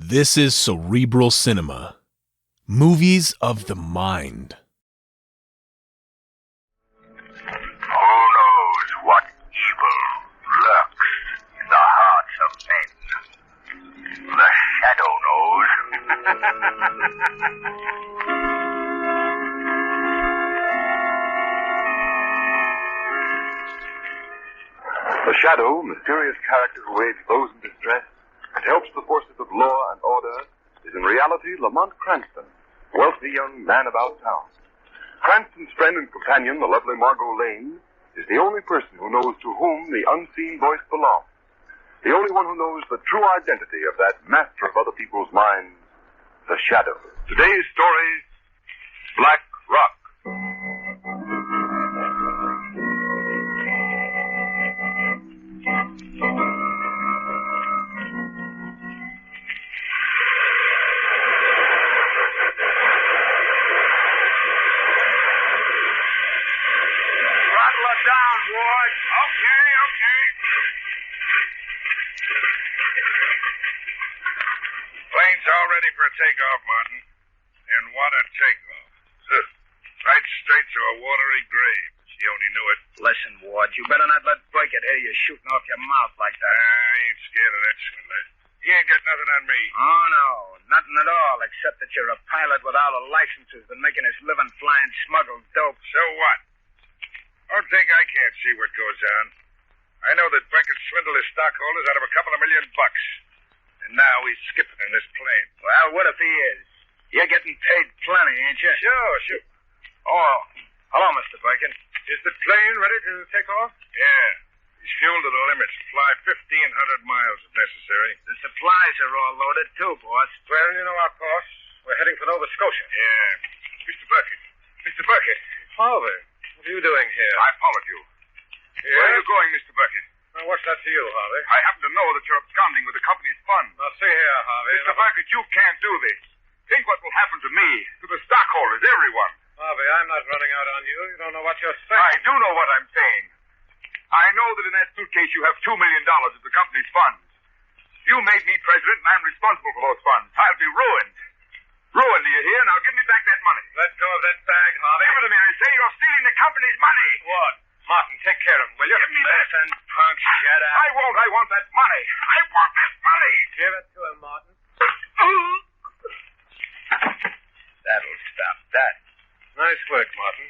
This is Cerebral Cinema. Movies of the mind. Who knows what evil lurks in the hearts of men? The shadow knows. The shadow, mysterious character who aids those in distress and helps the forces of law and order, is in reality Lamont Cranston, wealthy young man about town. Cranston's friend and companion, the lovely Margot Lane, is the only person who knows to whom the unseen voice belongs. The only one who knows the true identity of that master of other people's minds, the shadow. Today's story, Black Rock. Down, Ward. Okay. Plane's all ready for a takeoff, Martin. And what a takeoff. Right straight to a watery grave. She only knew it. Listen, Ward, you better not let Burkett hear you shooting off your mouth like that. I ain't scared of that swindler. He ain't got nothing on me. Oh, no. Nothing at all, except that you're a pilot without a license who's been making his living flying smuggled dope. So what? Don't think I can't see what goes on. I know that Burkett swindled his stockholders out of a couple of $1 million. And now he's skipping in this plane. Well, what if he is? You're getting paid plenty, ain't you? Sure. Oh, hello, Mr. Burkett. Is the plane ready to take off? Yeah. He's fueled to the limits. Fly 1,500 miles if necessary. The supplies are all loaded, too, boss. Well, you know our course. We're heading for Nova Scotia. Yeah. Mr. Burkett. Harvey, what are you doing here? I followed you. Yes? Where are you going, Mr. Burkett? What's that to you, Harvey? I happen to know that you're absconding with the company's funds. Now, see here, Harvey. Mr. Burkett, you can't do this. Think what will happen to me, to the stockholders, everyone. Harvey, I'm not running out on you. You don't know what you're saying. I do know what I'm saying. I know that in that suitcase you have $2 million of the company's funds. You made me president, and I'm responsible for those funds. I'll be ruined. Ruined, do you hear? Now give me back that money. Let go of that bag, Harvey. Give it to me, I say. You're stealing the company's money. What? Martin, take care of him, will you? Give me that. Listen, punk, shut up. I won't. I want that money. I want that money. Give it to him, Martin. That'll stop that. Nice work, Martin.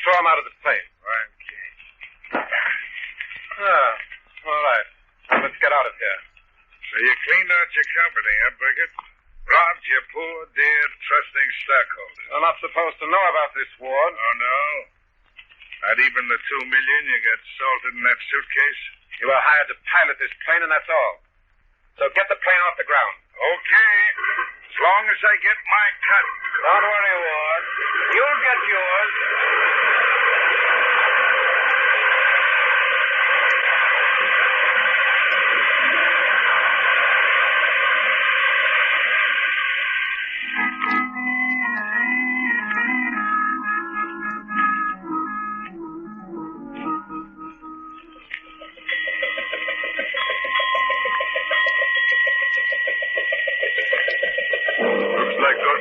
Throw him out of the plane. Okay. All right. Now, let's get out of here. So you cleaned out your company, huh, Burkett? Robbed your poor, dear, trusting stockholders. I'm not supposed to know about this, Ward. Oh, no? Not even the $2 million you got salted in that suitcase? You were hired to pilot this plane, and that's all. So get the plane off the ground. Okay. As long as I get my cut. Don't worry, Ward. You'll get yours.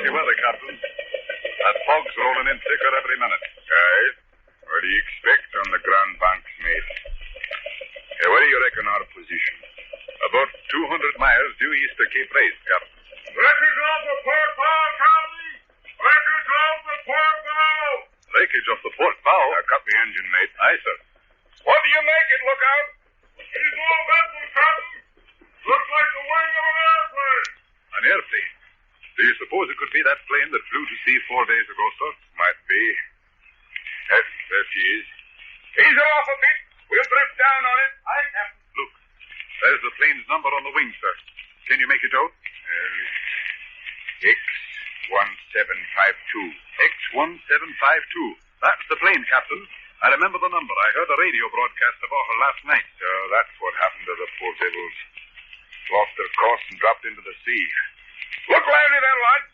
Weather, Captain. That fog's rolling in thicker every minute. Aye. What do you expect on the Grand Banks, mate? Where do you reckon our position? About 200 miles due east of Cape Race, Captain. Wreckage off the port bow, Captain! Wreckage off the port bow! Wreckage off the port bow? Cut the engine, mate. Aye, sir. What do you make it? Look out! He's all vessel, Captain! Looks like the wing of an airplane! An airplane? Do you suppose it could be that plane that flew to sea 4 days ago, sir? Might be. Yes, there she is. Ease her off a bit. We'll drift down on it. Aye, Captain. Look, there's the plane's number on the wing, sir. Can you make it out? X1752. X1752. That's the plane, Captain. I remember the number. I heard a radio broadcast about her last night. So that's what happened to the poor devils. Lost their course and dropped into the sea. Look lively there, lads.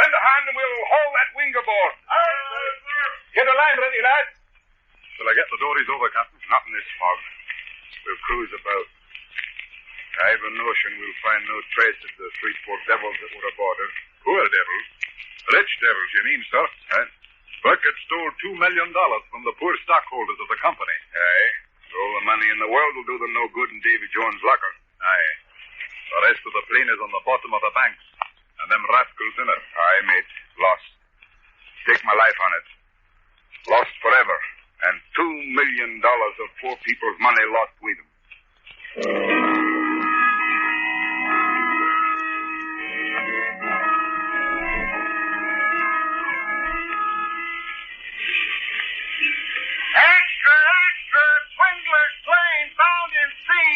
Lend a hand and we'll haul that wing aboard. Aye, sir. Get a line ready, lads. Shall I get the dories over, Captain? Not in this fog. We'll cruise about I've a notion we'll find no trace of the Shreveport devils that were aboard her. Poor devils. Rich devils, you mean, sir? Huh? Burkett stole $2 million from the poor stockholders of the company. Aye. All the money in the world will do them no good in Davy Jones' locker. Aye. The rest of the plane is on the bottom of the banks. And them rascals in it. Aye, mate. Lost. Take my life on it. Lost forever. And $2 million of poor people's money lost with them. Extra, extra! Swindler's plane found in sea.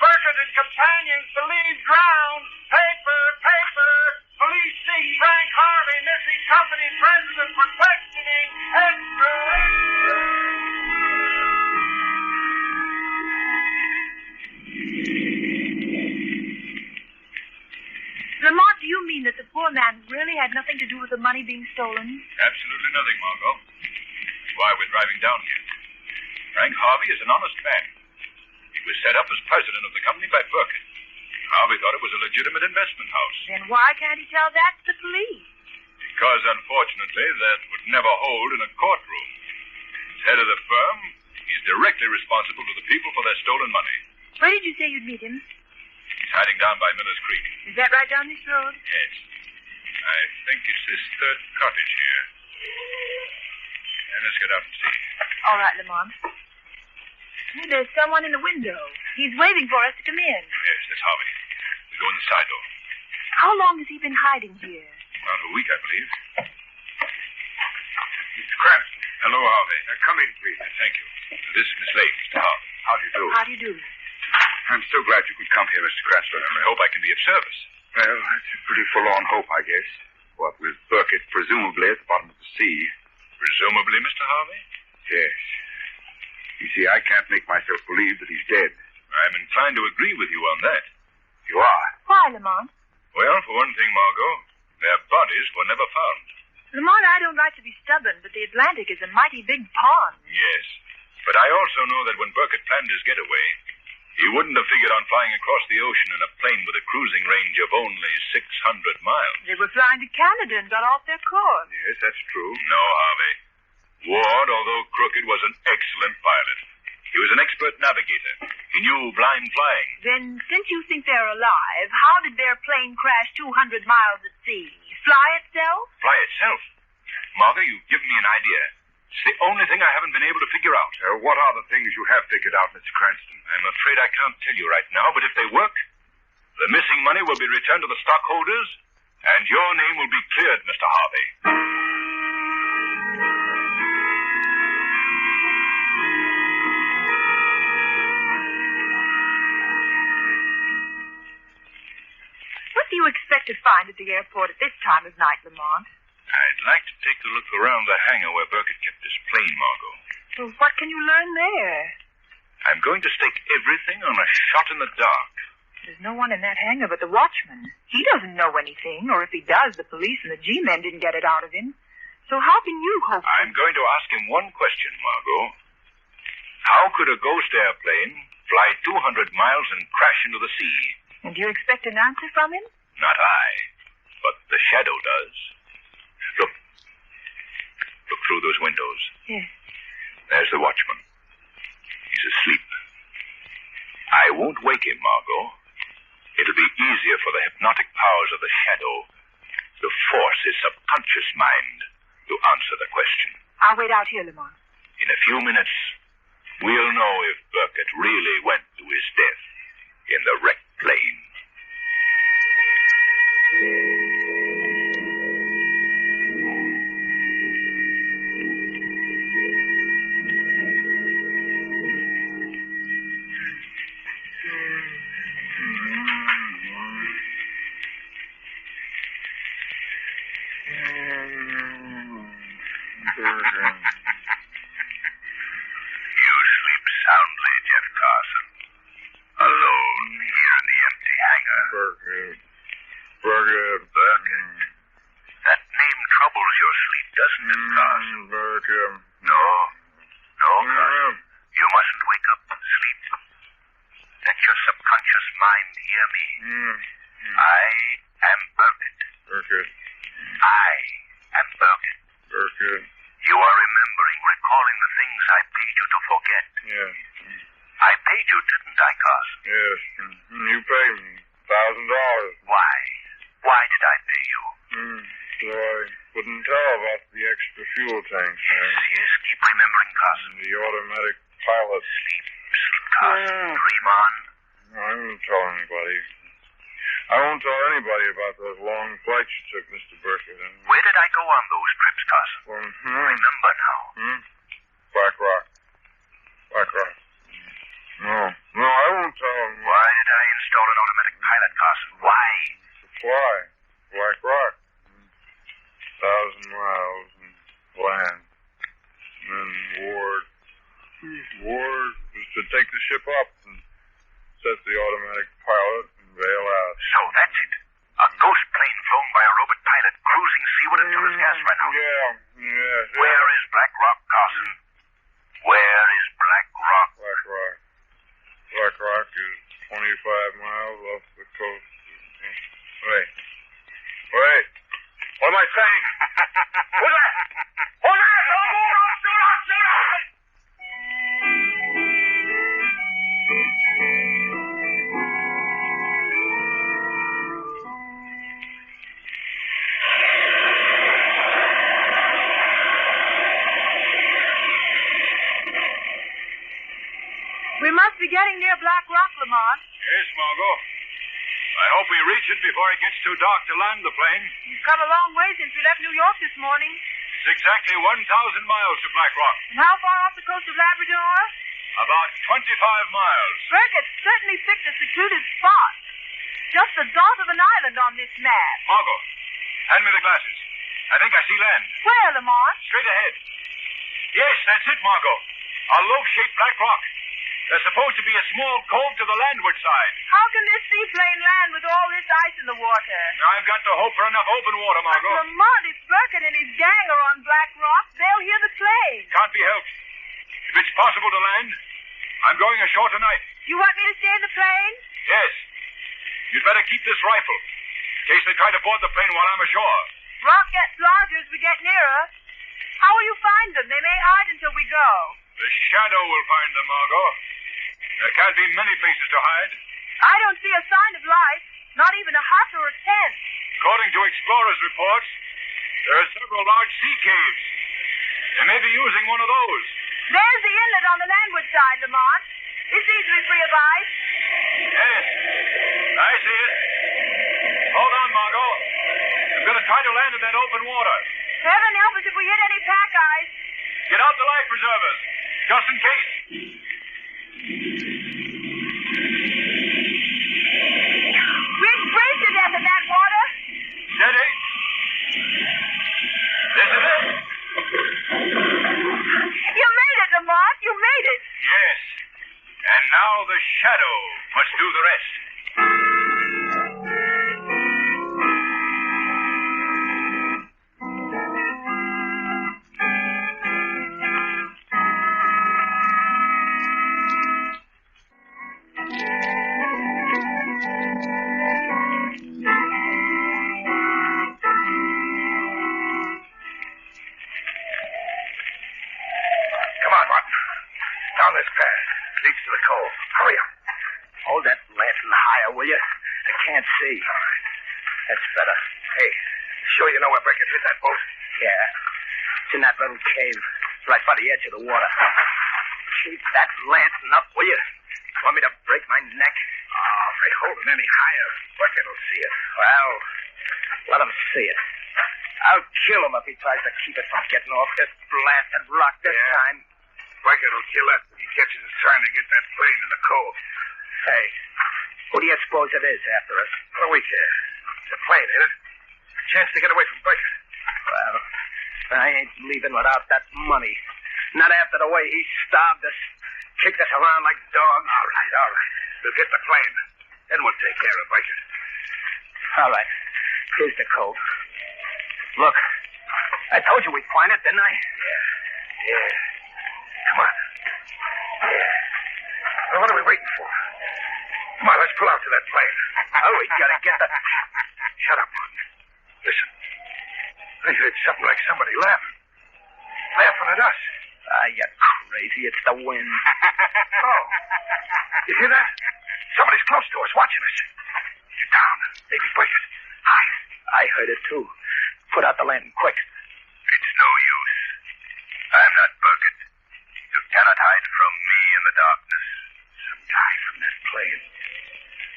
Burkett and companions believed drowned. Paper, paper! Police seek Frank Harvey, missing company president for questioning. Extra, extra! Lamont, do you mean that the poor man really had nothing to do with the money being stolen? Absolutely nothing, Margot. That's why we're driving down here. Frank Harvey is an honest man. He was set up as president of the company by Burkett. Harvey thought it was a legitimate investment house. Then why can't he tell that to the police? Because, unfortunately, that would never hold in a courtroom. As head of the firm, he's directly responsible to the people for their stolen money. Where did you say you'd meet him? He's hiding down by Miller's Creek. Is that right down this road? Yes. I think it's this third cottage here. And let's get out and see. All right, Lamont. Oh, there's someone in the window. He's waving for us to come in. Yes, that's Harvey. We go in the side door. How long has he been hiding here? About a week, I believe. Mr. Cranston. Hello, Harvey. Come in, please. Thank you. This is Miss Lake, Mr. Harvey. How do you do? How do you do? I'm so glad you could come here, Mr. Cranston. I hope I can be of service. Well, that's a pretty forlorn hope, I guess. What with Burkett presumably at the bottom of the sea. Presumably, Mr. Harvey? Yes. You see, I can't make myself believe that he's dead. I'm inclined to agree with you on that. You are? Why, Lamont? Well, for one thing, Margot, their bodies were never found. Lamont, I don't like to be stubborn, but the Atlantic is a mighty big pond. Yes. But I also know that when Burkett planned his getaway, he wouldn't have figured on flying across the ocean in a plane with a cruising range of only 600 miles. They were flying to Canada and got off their course. Yes, that's true. No, Harvey. Ward, although crooked, was an excellent pilot. He was an expert navigator. He knew blind flying. Then, since you think they're alive, how did their plane crash 200 miles at sea? Fly itself? Fly itself? Margot, you've given me an idea. It's the only thing I haven't been able to figure out. What are the things you have figured out, Mr. Cranston? I'm afraid I can't tell you right now, but if they work, the missing money will be returned to the stockholders, and your name will be cleared, Mr. Harvey. What do you expect to find at the airport at this time of night, Lamont? I'd like to take a look around the hangar where Burkett kept his plane, Margot. Well, what can you learn there? I'm going to stake everything on a shot in the dark. There's no one in that hangar but the watchman. He doesn't know anything, or if he does, the police and the G-men didn't get it out of him. So how can you hope? I'm going to ask him one question, Margot. How could a ghost airplane fly 200 miles and crash into the sea? And do you expect an answer from him? Not I, but the shadow does. Look. Look through those windows. Yes. There's the watchman. He's asleep. I won't wake him, Margot. It'll be easier for the hypnotic powers of the shadow to force his subconscious mind to answer the question. I'll wait out here, Lamont. In a few minutes, we'll know if Burkett really went to his death in the wrecked plane. You sleep soundly, Jeff Carson. Alone here in the empty hangar. Burkett. That name troubles your sleep, doesn't it, Carson? No, Carson. You mustn't wake up. Sleep. Let your subconscious conscious mind hear me. I am Burkett. Burkett. I am Burkett. Burkett. You are remembering, recalling the things I paid you to forget. Yes. I paid you, didn't I, Carson? Yes. You paid me $1,000. Why? Why did I pay you? So I wouldn't tell about the extra fuel tanks. Yes, keep remembering, Carson. The automatic pilot. Sleep, Carson. Dream on. I won't tell anybody. I won't tell anybody about those long flights you took, Mr. Burkett. Where did I go on those trips, Carson? Remember now. Black Rock. Black Rock. No, I won't tell them. Why did I install an automatic pilot, Carson? Why? Supply. Black Rock. 1,000 miles and land. And then Ward was to take the ship up and set the automatic pilot and bail out. So that's it. A ghost plane flown by a robot pilot cruising seaward until it's gas ran out. Yeah. Where is Black Rock, Carson? Where is Black Rock? Black Rock is 25 miles off the coast. Wait. What am I saying? Who's that? Who's that? Shoot! We must be getting near Black Rock, Lamont. Yes, Margot. I hope we reach it before it gets too dark to land the plane. We've come a long way since we left New York this morning. It's exactly 1,000 miles to Black Rock. And how far off the coast of Labrador? About 25 miles. Burkett certainly picked a secluded spot. Just the dot of an island on this map. Margot, hand me the glasses. I think I see land. Where, Lamont? Straight ahead. Yes, that's it, Margot. A loaf-shaped black rock. There's supposed to be a small cove to the landward side. How can this seaplane land with all this ice in the water? I've got to hope for enough open water, Margot. But Lamont, if Burkett and his gang are on Black Rock, they'll hear the plane. Can't be helped. If it's possible to land, I'm going ashore tonight. You want me to stay in the plane? Yes. You'd better keep this rifle, in case they try to board the plane while I'm ashore. Rock gets larger as we get nearer. How will you find them? They may hide until we go. The shadow will find them, Margot. There can't be many places to hide. I don't see a sign of life, not even a hut or a tent. According to explorers' reports, there are several large sea caves. They may be using one of those. There's the inlet on the landward side, Lamont. It's easily free of ice. Yes, I see it. Hold on, Margot. I'm going to try to land in that open water. Heaven help us if we hit any pack ice. Get out the life preservers, just in case. We'd freeze to death in that water. Steady. This is it. You made it, Lamont. You made it. Yes. And now the shadow must do the rest. That's better. Hey, sure you know where Burkett hit that boat? Yeah. It's in that little cave, right by the edge of the water. Keep that lantern up, will you? Want me to break my neck? Oh, if they hold it any higher, Burkett will see it. Well, let him see it. I'll kill him if he tries to keep it from getting off this blasted rock this time. Burkett will kill us if he catches us trying to get that plane in the cove. Hey, who do you suppose it is after us? What do we care? It's a plane, ain't it? A chance to get away from Burkett. Well, I ain't leaving without that money. Not after the way he starved us, kicked us around like dogs. All right. We'll get the plane. Then we'll take care of Burkett. All right. Here's the code. Look, I told you we'd find it, didn't I? Yeah. Come on. Yeah. Well, what are we waiting for? Come on, let's pull out to that plane. Oh, we gotta get the... Shut up, Martin. Listen. I heard something like somebody laughing. Laughing at us. Ah, you're crazy. It's the wind. Oh. You hear that? Somebody's close to us, watching us. Get down. Maybe break it. Hide. I heard it, too. Put out the lantern, quick. It's no use. I'm not Burkett. You cannot hide from me in the darkness. Some guy from that plane.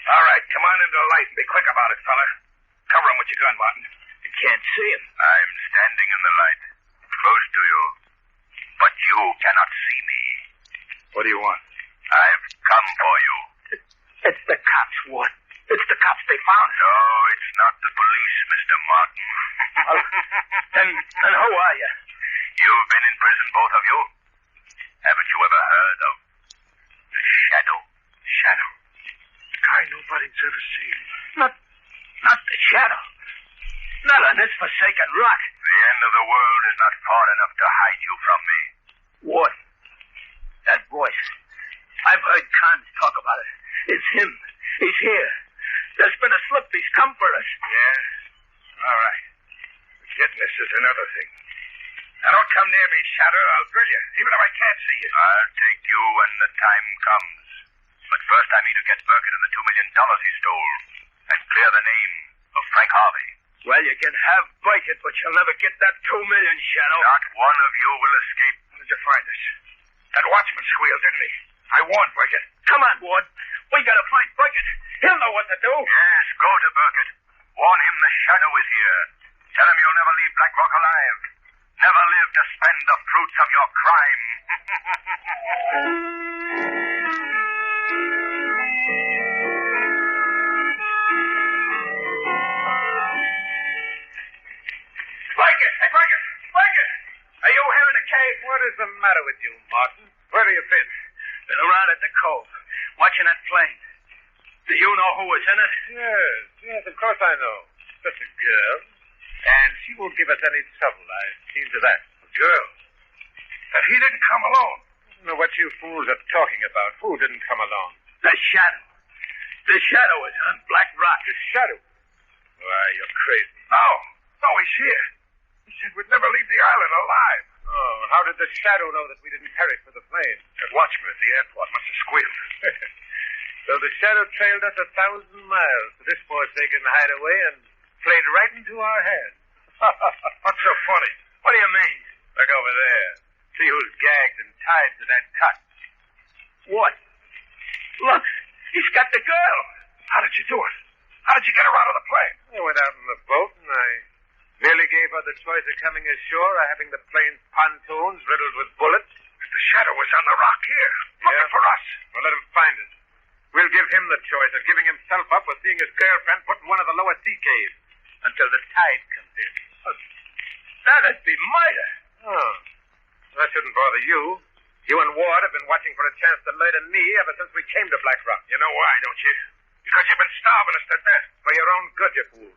All right, come on into the light and be quick about it, fella. Cover him with your gun, Martin. You can't see him. I'm standing in the light, close to you. But you cannot see me. What do you want? I've come for you. It's the cops, Ward. It's the cops they found. No, it's not the police, Mr. Martin. Then who are you? You've been in prison, both of you. Haven't you ever heard of the Shadow? Shadow? A guy nobody's ever seen. Not the Shadow. Not on this forsaken rock. The end of the world is not far enough to hide you from me. Ward, that voice. I've heard Cons talk about it. It's him. He's here. There's been a slip. He's come for us. Yeah? All right. Getting us is another thing. Now, don't come near me, Shadow. I'll drill you, even if I can't see you. I'll take you when the time comes. But first I need to get Burkett and the $2 million he stole and clear the name of Frank Harvey. Well, you can have Burkett, but you'll never get that $2 million, Shadow. Not one of you will escape. How did you find us? That watchman squealed, didn't he? I warned Burkett. Come on, Ward. We gotta find Burkett. He'll know what to do. Yes, go to Burkett. Warn him the Shadow is here. Tell him you'll never leave Black Rock alive. Never live to spend the fruits of your crime. Burkett! Hey, Burkett! Burkett! Are you here in the cave? What is the matter with you, Martin? Where have you been? Been around at the cove, watching that plane. Do you know who was in it? Yes, of course I know. Just a girl. And she won't give us any trouble. I've seen to that. A girl? And he didn't come alone. I don't know what you fools are talking about. Who didn't come along? The Shadow. The Shadow is on Black Rock. The Shadow? Why, you're crazy. No, he's here. He said we'd never leave the island alive. Oh, how did the Shadow know that we didn't perish for the plane? That watchman at the airport must have squealed. So the Shadow trailed us 1,000 miles to this forsaken hideaway and played right into our hands. What's so funny? What do you mean? Look over there. See who's gagged and tied to that cot. What? Look, he's got the girl. How did you do it? How did you get her out of the plane? I went out in the boat and I merely gave her the choice of coming ashore or having the plane's pontoons riddled with bullets. The Shadow was on the rock here, looking for us. Well, let him find us. We'll give him the choice of giving himself up or seeing his girlfriend put in one of the lower sea caves until the tide comes in. That'd be murder. Oh, that shouldn't bother you. You and Ward have been watching for a chance to murder me ever since we came to Black Rock. You know why, don't you? Because you've been starving us to death. For your own good, you fool.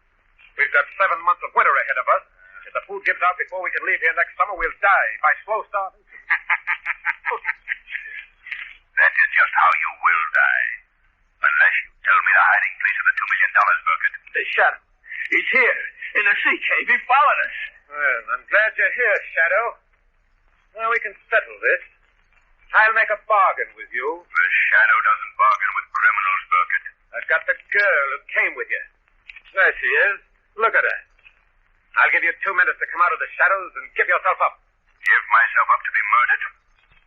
We've got 7 months of winter ahead of us. If the food gives out before we can leave here next summer, we'll die by slow starvation. That is just how you will die. Unless you tell me the hiding place of the $2 million, Burkett. The Shadow. He's here, in the sea cave. He followed us. Well, I'm glad you're here, Shadow. Now we can settle this. I'll make a bargain with you. The Shadow doesn't bargain with criminals, Burkett. I've got the girl who came with you. There she is. Look at her. I'll give you 2 minutes to come out of the shadows and give yourself up. Give myself up to be murdered?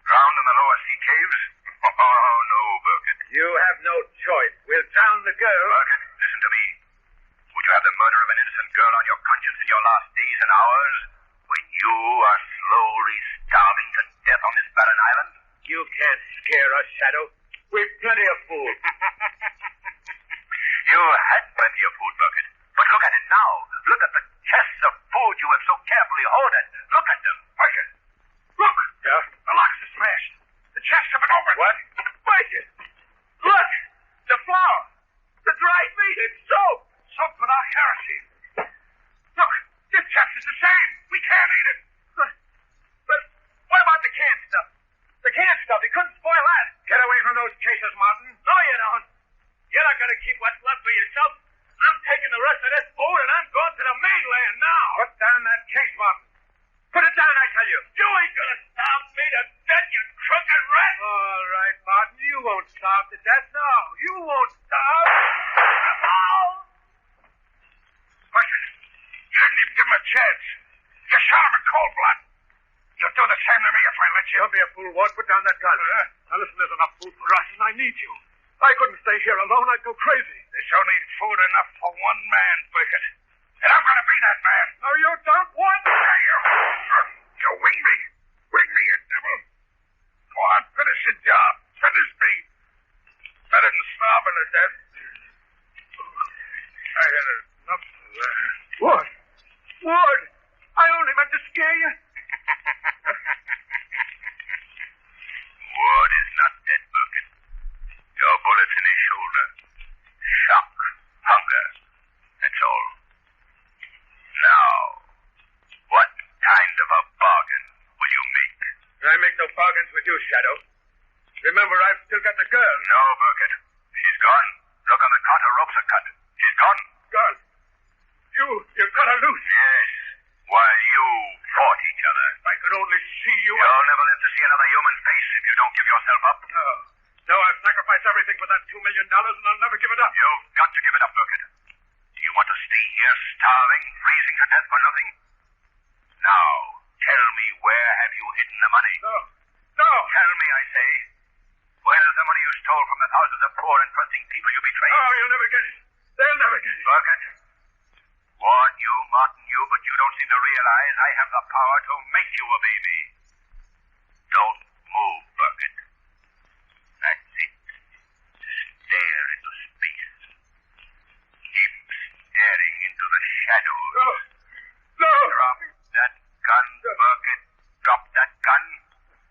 Drowned in the lower sea caves? Oh, no, Burkett. You have no choice. We'll drown the girl. Burkett, listen to me. Would you have the murder of an innocent girl on your conscience in your last days and hours when you are slowly starving to death on this barren island? You can't scare us, Shadow. We've plenty of food. You had plenty of food, Burkett. But look at it now. Look at the chests of food you have so carefully hoarded. Look at them. Burkett, look. Yeah? The locks are smashed. The chests have been opened. What? Burkett, look. The flour. The dried meat. It's soap. Soap without kerosene. Look, this chest is the same. We can't eat it. But what about the canned stuff? The canned stuff. He couldn't spoil that. Get away from those cases, Martin. No, you don't. here, fool Ward. Put down that gun. Now listen, there's enough food for us, and I need you. I couldn't stay here alone. I'd go crazy. There's only food enough for one man, Burkett. And I'm going to be that man. No, you don't want me. You wing me. Wing me, you devil. Go on, finish the job. Finish me. Better than starving to death. I had enough of that. Ward! Ward! I only meant to scare you. Ward is not dead, Burkett. Your bullet's in his shoulder. Shock. Hunger. That's all. Now, what kind of a bargain will you make? I make no bargains with you, Shadow. Remember, I've still got the girl. No, Burkett. She's gone. Look on the Carter ropes are cut. She's gone. Gone. You cut her loose. Yes. While you fought each other. If I could only see you. You'll never live to see another human face if you don't give yourself up. No. No, I've sacrificed everything for that $2 million, and I'll never give it up. You've got to give it up, Burkett. Do you want to stay here starving, freezing to death for nothing? Now, tell me, where have you hidden the money? No. No. Tell me, I say. Where's the money you stole from the thousands of poor and trusting people you betrayed? Oh, you'll never get it. They'll never get it. Burkett, warn you, Martin, you, but you don't seem to realize I have the power to make you a baby. Don't move, Burkett. That's it. Stare into space. Keep staring into the shadows. No. No. Drop that gun, Burkett. Drop that gun.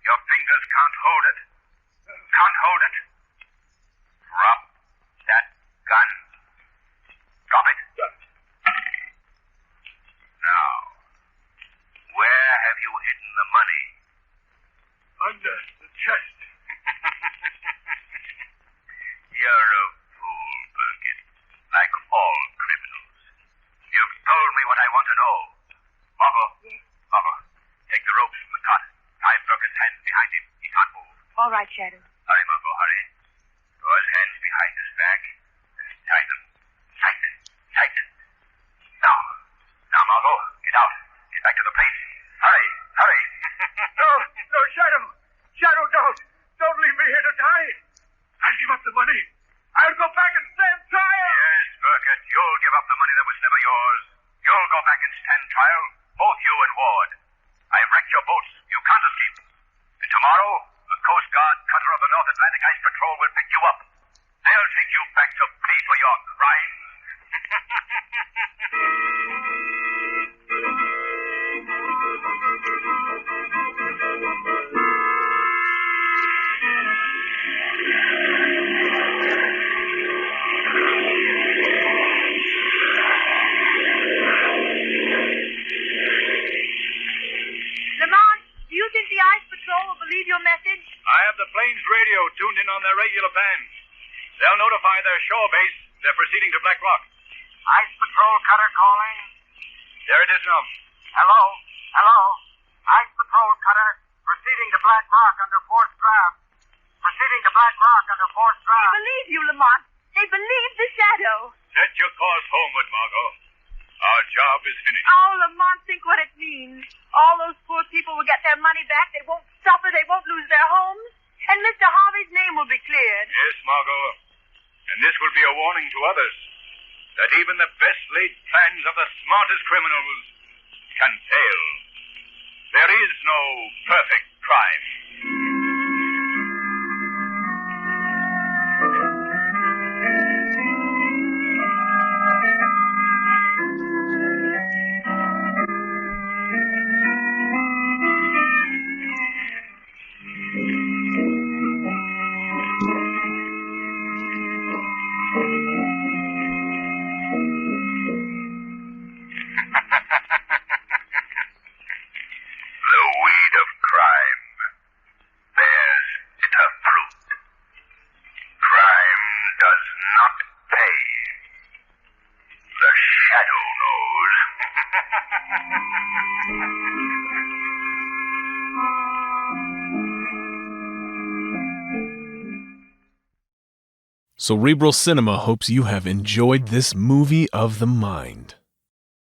Your fingers can't hold it. Can't hold it. Drop that gun. Drop it. Now, where have you hidden the money? Under the chest. You're a fool, Burkett. Like all criminals. You've told me what I want to know. Margot, take the ropes from the cot. Tie Burkett's hands behind him. He can't move. All right, Shadow. Hurry, Margot, hurry. Draw his hands behind his back. Tie them. Tight. Tight. Now, Margot, get out. Get back to the place. Hurry. No, Shadow. Shadow, don't leave me here to die. I'll give up the money. I'll go back and stand trial. Yes, Burkett, you'll give up the money that was never yours. You'll go back and stand trial, both you and Ward. I've wrecked your boats. You can't escape. And tomorrow, the Coast Guard cutter of the North Atlantic Ice Patrol will pick you up. They'll take you back to pay for your crimes. Lamont, do you think the Ice Patrol will believe your message? I have the plane's radio tuned in on their regular bands. They'll notify their shore base they're proceeding to Black Rock. Ice Patrol cutter calling. There it is now. Hello? Ice Patrol cutter proceeding to Black Rock under forced draft. Proceeding to Black Rock under forced They draft. believe you, Lamont. They believe the Shadow. Set your course homeward, Margot. Our job is finished. Oh, Lamont, think what it means. All those poor people will get their money back. They won't suffer. They won't lose their homes. And Mr. Harvey's name will be cleared. Yes, Margot. And this will be a warning to others that even the best laid plans of the smartest criminals can fail. There is no perfect crime. Cerebral Cinema hopes you have enjoyed this movie of the mind.